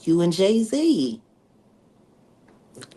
You and Jay-Z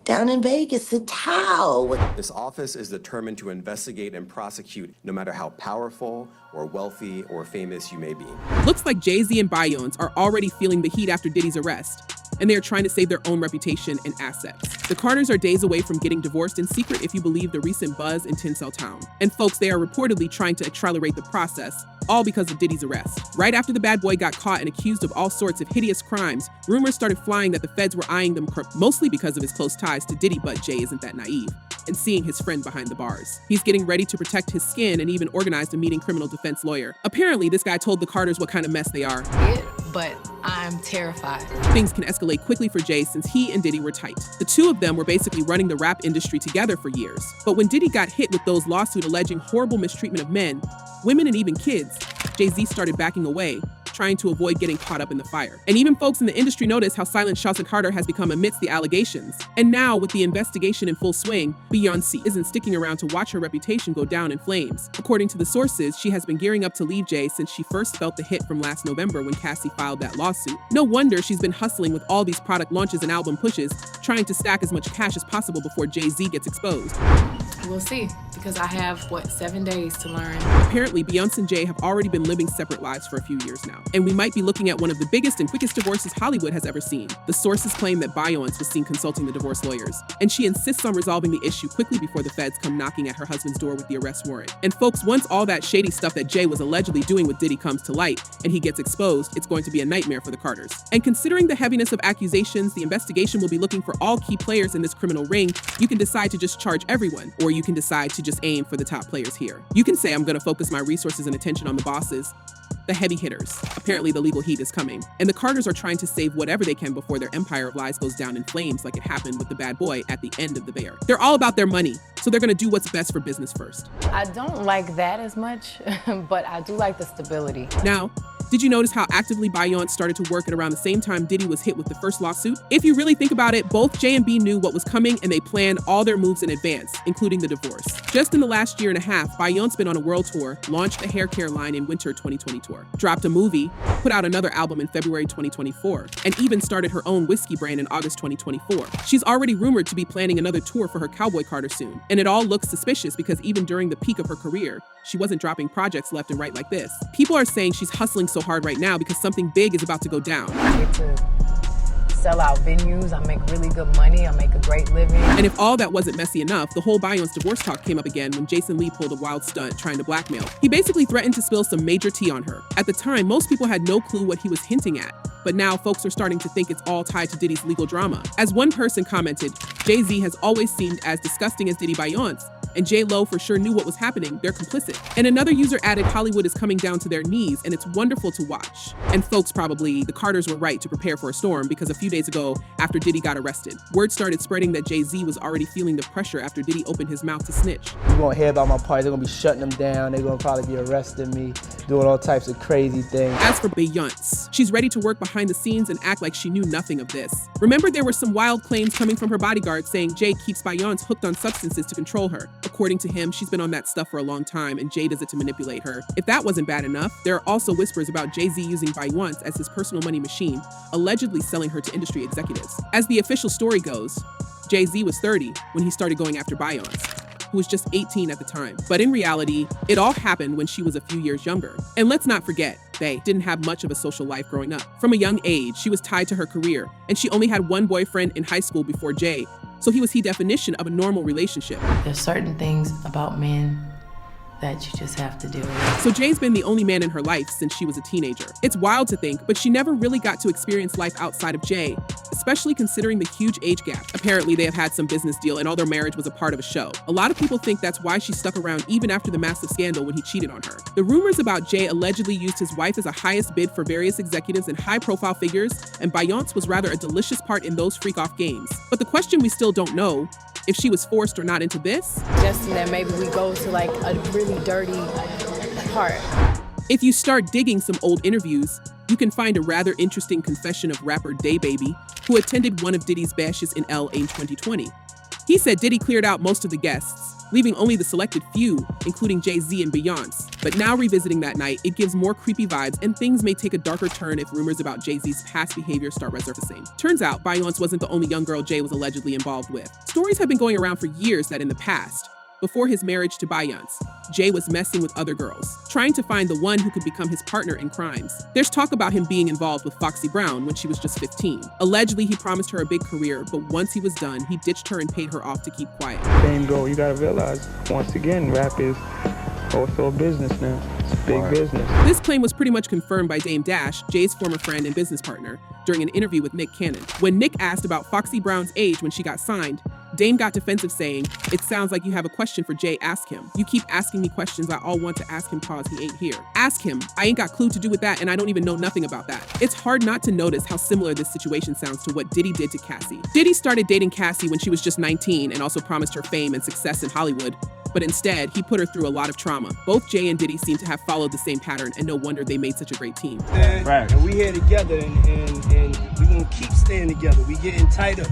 down in Vegas at Tao. This office is determined to investigate and prosecute no matter how powerful or wealthy or famous you may be. Looks like Jay-Z and Beyonce are already feeling the heat after Diddy's arrest, and they are trying to save their own reputation and assets. The Carters are days away from getting divorced in secret if you believe the recent buzz in Tinseltown. And folks, they are reportedly trying to accelerate the process, all because of Diddy's arrest. Right after the bad boy got caught and accused of all sorts of hideous crimes, rumors started flying that the feds were eyeing them mostly because of his close ties to Diddy, but Jay isn't that naive, and seeing his friend behind the bars. He's getting ready to protect his skin and even organized a meeting criminal defense lawyer. Apparently, this guy told the Carters what kind of mess they are. But I'm terrified. Things can escalate quickly for Jay since he and Diddy were tight. The two of them were basically running the rap industry together for years. But when Diddy got hit with those lawsuits alleging horrible mistreatment of men, women, and even kids, Jay-Z started backing away, trying to avoid getting caught up in the fire. And even folks in the industry notice how silent Shawsha Carter has become amidst the allegations. And now, with the investigation in full swing, Beyonce isn't sticking around to watch her reputation go down in flames. According to the sources, she has been gearing up to leave Jay since she first felt the hit from last November when Cassie filed that lawsuit. No wonder she's been hustling with all these product launches and album pushes, trying to stack as much cash as possible before Jay-Z gets exposed. We'll see, because I have, 7 days to learn. Apparently, Beyonce and Jay have already been living separate lives for a few years now, and we might be looking at one of the biggest and quickest divorces Hollywood has ever seen. The sources claim that Beyonce was seen consulting the divorce lawyers, and she insists on resolving the issue quickly before the feds come knocking at her husband's door with the arrest warrant. And folks, once all that shady stuff that Jay was allegedly doing with Diddy comes to light and he gets exposed, it's going to be a nightmare for the Carters. And considering the heaviness of accusations, the investigation will be looking for all key players in this criminal ring. You can decide to just charge everyone, or you can decide to just aim for the top players here. You can say, I'm going to focus my resources and attention on the bosses, the heavy hitters. Apparently, the legal heat is coming. And the Carters are trying to save whatever they can before their empire of lies goes down in flames like it happened with the bad boy at the end of The Bear. They're all about their money, so they're gonna do what's best for business first. I don't like that as much, but I do like the stability. Now, did you notice how actively Beyonce started to work at around the same time Diddy was hit with the first lawsuit? If you really think about it, both J and B knew what was coming and they planned all their moves in advance, including the divorce. Just in the last year and a half, Beyonce's been on a world tour, launched a hair care line in winter 2024, dropped a movie, put out another album in February 2024, and even started her own whiskey brand in August 2024. She's already rumored to be planning another tour for her Cowboy Carter soon, and it all looks suspicious because even during the peak of her career, she wasn't dropping projects left and right like this. People are saying she's hustling so hard right now because something big is about to go down. I get to sell out venues, I make really good money, I make a great living. And if all that wasn't messy enough, the whole Beyonce divorce talk came up again when Jason Lee pulled a wild stunt trying to blackmail. He basically threatened to spill some major tea on her. At the time, most people had no clue what he was hinting at, but now folks are starting to think it's all tied to Diddy's legal drama. As one person commented, Jay-Z has always seemed as disgusting as Diddy Beyonce, and J-Lo for sure knew what was happening. They're complicit. And another user added, Hollywood is coming down to their knees, and it's wonderful to watch. And folks, probably, the Carters were right to prepare for a storm because a few days ago, after Diddy got arrested, word started spreading that Jay-Z was already feeling the pressure after Diddy opened his mouth to snitch. You're gonna hear about my party, they're gonna be shutting them down, they're gonna probably be arresting me, doing all types of crazy things. As for Beyonce, she's ready to work behind the scenes and act like she knew nothing of this. Remember, there were some wild claims coming from her bodyguard saying Jay keeps Beyonce hooked on substances to control her. According to him, she's been on that stuff for a long time and Jay does it to manipulate her. If that wasn't bad enough, there are also whispers about Jay-Z using Beyonce as his personal money machine, allegedly selling her to industry executives. As the official story goes, Jay-Z was 30 when he started going after Beyonce, who was just 18 at the time. But in reality, it all happened when she was a few years younger. And let's not forget, they didn't have much of a social life growing up. From a young age, she was tied to her career, and she only had one boyfriend in high school before Jay, so he was the definition of a normal relationship. There's certain things about men that you just have to deal with. So Jay's been the only man in her life since she was a teenager. It's wild to think, but she never really got to experience life outside of Jay, especially considering the huge age gap. Apparently, they have had some business deal and all their marriage was a part of a show. A lot of people think that's why she stuck around even after the massive scandal when he cheated on her. The rumors about Jay allegedly used his wife as a highest bid for various executives and high-profile figures, and Beyonce was rather a delicious part in those freak-off games. But the question we still don't know, if she was forced or not into this? Just that maybe we go to like a really dirty part. If you start digging some old interviews, you can find a rather interesting confession of rapper DaBaby, who attended one of Diddy's bashes in LA in 2020. He said Diddy cleared out most of the guests, leaving only the selected few, including Jay-Z and Beyonce. But now revisiting that night, it gives more creepy vibes, and things may take a darker turn if rumors about Jay-Z's past behavior start resurfacing. Turns out, Beyonce wasn't the only young girl Jay was allegedly involved with. Stories have been going around for years that in the past, before his marriage to Beyonce, Jay was messing with other girls, trying to find the one who could become his partner in crimes. There's talk about him being involved with Foxy Brown when she was just 15. Allegedly, he promised her a big career, but once he was done, he ditched her and paid her off to keep quiet. Same goal. You gotta realize, once again, rap is also a business now. It's a big business. This claim was pretty much confirmed by Dame Dash, Jay's former friend and business partner, during an interview with Nick Cannon. When Nick asked about Foxy Brown's age when she got signed, Dame got defensive saying, "It sounds like you have a question for Jay, ask him. You keep asking me questions I all want to ask him cause he ain't here. Ask him, I ain't got clue to do with that and I don't even know nothing about that." It's hard not to notice how similar this situation sounds to what Diddy did to Cassie. Diddy started dating Cassie when she was just 19 and also promised her fame and success in Hollywood, but instead, he put her through a lot of trauma. Both Jay and Diddy seem to have followed the same pattern, and no wonder they made such a great team. Right. And we here together, and we gonna keep staying together. We getting tighter.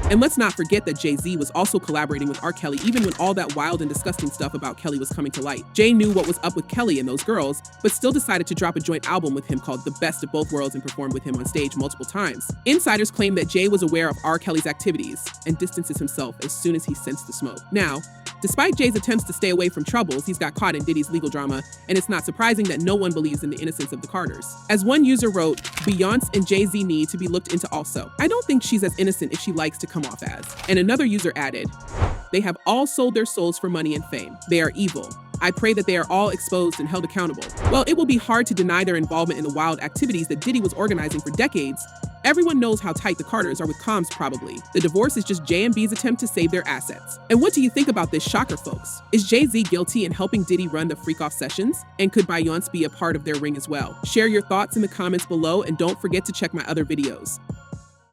And let's not forget that Jay-Z was also collaborating with R. Kelly even when all that wild and disgusting stuff about Kelly was coming to light. Jay knew what was up with Kelly and those girls, but still decided to drop a joint album with him called The Best of Both Worlds and performed with him on stage multiple times. Insiders claim that Jay was aware of R. Kelly's activities and distances himself as soon as he sensed the smoke. Now, despite Jay's attempts to stay away from troubles, he's got caught in Diddy's legal drama, and it's not surprising that no one believes in the innocence of the Carters. As one user wrote, Beyonce and Jay-Z need to be looked into also. I don't think she's as innocent as she likes to come off as. And another user added, they have all sold their souls for money and fame. They are evil. I pray that they are all exposed and held accountable. Well, it will be hard to deny their involvement in the wild activities that Diddy was organizing for decades. Everyone knows how tight the Carters are with comms probably. The divorce is just J and B's attempt to save their assets. And what do you think about this shocker, folks? Is Jay-Z guilty in helping Diddy run the freak-off sessions? And could Beyonce be a part of their ring as well? Share your thoughts in the comments below, and don't forget to check my other videos.